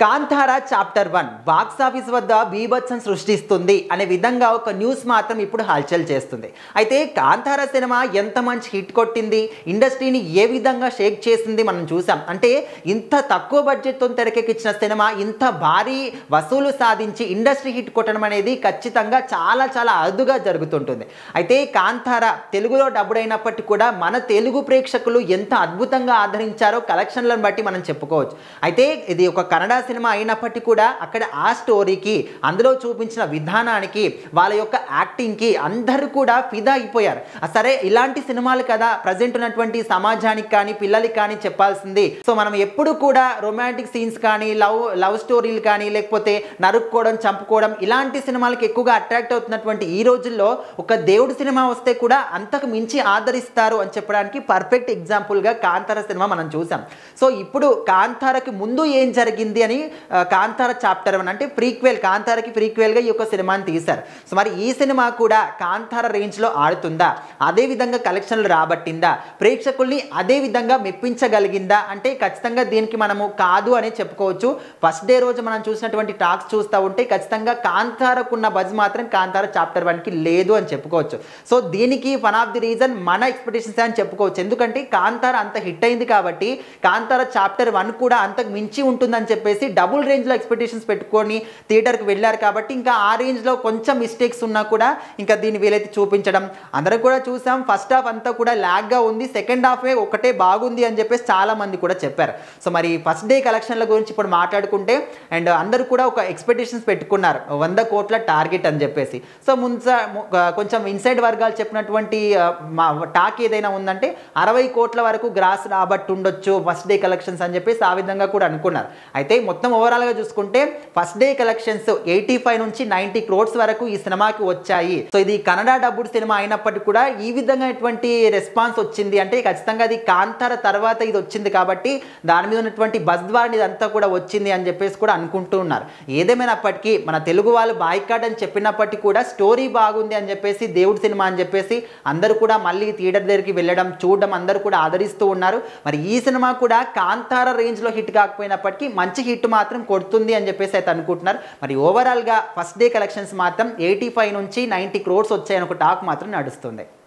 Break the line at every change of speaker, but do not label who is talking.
Kantara chapter 1 box office వద్ద బీభత్సం సృష్టిస్తుంది అనే విధంగా ఒక న్యూస్ మాత్రం ఇప్పుడు హల్చల్ చేస్తుంది. అయితే కాంతారా సినిమా ఎంత మంచి హిట్ కొట్టింది, ఇండస్ట్రీని ఏ విధంగా షేక్ చేసింది మనం చూసాం. అంటే ఇంత తక్కువ బడ్జెట్తో తెరకెక్కించిన సినిమా ఇంత భారీ వసూలు సాధించి ఇండస్ట్రీ హిట్ కొట్టడం అనేది ఖచ్చితంగా చాలా అరుదుగా జరుగుతుంటుంది. అయితే కాంతారా తెలుగులో డబ్బుడ్ అయినప్పటికీ కూడా మన తెలుగు ప్రేక్షకులు ఎంత అద్భుతంగా ఆదరించారో కలెక్షన్లను బట్టి మనం చెప్పుకోవచ్చు. అయితే ఇది ఒక కన్నడ సినిమా అయినప్పటికీ కూడా అక్కడ ఆ స్టోరీకి, అందులో చూపించిన విధానానికి, వాళ్ళ యొక్క యాక్టింగ్కి అందరూ కూడా ఫిదా అయిపోయారు. సరే, ఇలాంటి సినిమాలు కదా ప్రజెంట్ ఉన్నటువంటి సమాజానికి కానీ పిల్లలకి కానీ చెప్పాల్సింది. సో మనం ఎప్పుడు కూడా రొమాంటిక్ సీన్స్ కానీ లవ్ స్టోరీలు కానీ లేకపోతే నరుక్కోవడం, చంపుకోవడం ఇలాంటి సినిమాలకు ఎక్కువగా అట్రాక్ట్ అవుతున్నటువంటి ఈ రోజుల్లో ఒక దేవుడి సినిమా వస్తే కూడా అంతకు మించి ఆదరిస్తారు అని చెప్పడానికి పర్ఫెక్ట్ ఎగ్జాంపుల్గా కాంతారా సినిమా మనం చూసాం. సో ఇప్పుడు కాంతారాకి ముందు ఏం జరిగింది అని కాంతారా చాప్టర్ 1 అంటే ప్రీక్వెల్, కాంతారాకి ప్రీక్వెల్గా ఈ యొక్క సినిమాని తీశారు. సో మరి ఈ సినిమా కూడా కాంతారా రేంజ్లో ఆడుతుందా, అదే విధంగా కలెక్షన్లు రాబట్టిందా, ప్రేక్షకుల్ని అదే విధంగా మెప్పించగలిగిందా అంటే ఖచ్చితంగా దీనికి మనము కాదు అనే చెప్పుకోవచ్చు. ఫస్ట్ డే రోజు మనం చూసినటువంటి టాక్స్ చూస్తూ ఉంటే ఖచ్చితంగా కాంతారాకున్న బజ్ మాత్రం కాంతారా చాప్టర్ 1కి లేదు అని చెప్పుకోవచ్చు. సో దీనికి వన్ ఆఫ్ ది రీజన్ మన ఎక్స్పెక్టేషన్స్ అని చెప్పుకోవచ్చు. ఎందుకంటే కాంతారా అంత హిట్ అయింది కాబట్టి కాంతారా చాప్టర్ 1 కూడా అంతకు మించి ఉంటుందని చెప్పేసి డబుల్ రేంజ్లో ఎక్స్పెక్టేషన్స్ పెట్టుకొని థియేటర్కి వెళ్ళారు. కాబట్టి ఇంకా ఆ రేంజ్లో కొంచెం మిస్టేక్స్ ఉన్నా కూడా ఇంకా దీన్ని వీలైతే చూపించడం అందరూ కూడా చూసాం. ఫస్ట్ హాఫ్ అంతా కూడా ల్యాగ్గా ఉంది, సెకండ్ హాఫే ఒకటే బాగుంది అని చెప్పేసి చాలామంది కూడా చెప్పారు. సో మరి ఫస్ట్ డే కలెక్షన్ల గురించి ఇప్పుడు మాట్లాడుకుంటే అండ్ అందరూ కూడా ఒక ఎక్స్పెక్టేషన్స్ పెట్టుకున్నారు 100 కోట్ల టార్గెట్ అని చెప్పేసి. సో కొంచెం ఇన్సైడ్ వర్గాలు చెప్పినటువంటి టాక్ ఏదైనా ఉందంటే 60 కోట్ల వరకు గ్రాస్ రాబట్టి ఉండొచ్చు ఫస్ట్ డే కలెక్షన్స్ అని చెప్పేసి ఆ విధంగా కూడా అనుకున్నారు. అయితే మొత్తం ఓవరాల్గా చూసుకుంటే ఫస్ట్ డే కలెక్షన్స్ 85 నుంచి 90 crores వరకు ఈ సినిమాకి వచ్చాయి. సో ఇది కన్నడ డబ్బుడ్ సినిమా అయినప్పటికీ కూడా ఈ విధంగా ఎటువంటి రెస్పాన్స్ వచ్చింది అంటే ఖచ్చితంగా అది కాంతారా తర్వాత ఇది వచ్చింది కాబట్టి దాని మీద ఉన్నటువంటి బజ్ ద్వారా ఇదంతా కూడా వచ్చింది అని చెప్పేసి కూడా అనుకుంటూ ఉన్నారు. ఏదేమైనప్పటికీ మన తెలుగు వాళ్ళు బాయ్కాట్ అని చెప్పినప్పటికీ కూడా స్టోరీ బాగుంది అని చెప్పేసి దేవుడి సినిమా అని చెప్పేసి అందరూ కూడా మళ్ళీ థియేటర్ దగ్గరికి వెళ్ళడం, చూడడం అందరూ కూడా ఆదరిస్తూ ఉన్నారు. మరి ఈ సినిమా కూడా కాంతారా రేంజ్లో హిట్ కాకపోయినప్పటికీ మంచి హిట్ మాత్రం కొడుతుంది అని చెప్పేసి అయితే అనుకుంటున్నారు. మరి ఓవరాల్గా ఫస్ట్ డే కలెక్షన్స్ మాత్రం 85 నుంచి 90 crores వచ్చాయని ఒక టాక్ మాత్రం నడుస్తుంది.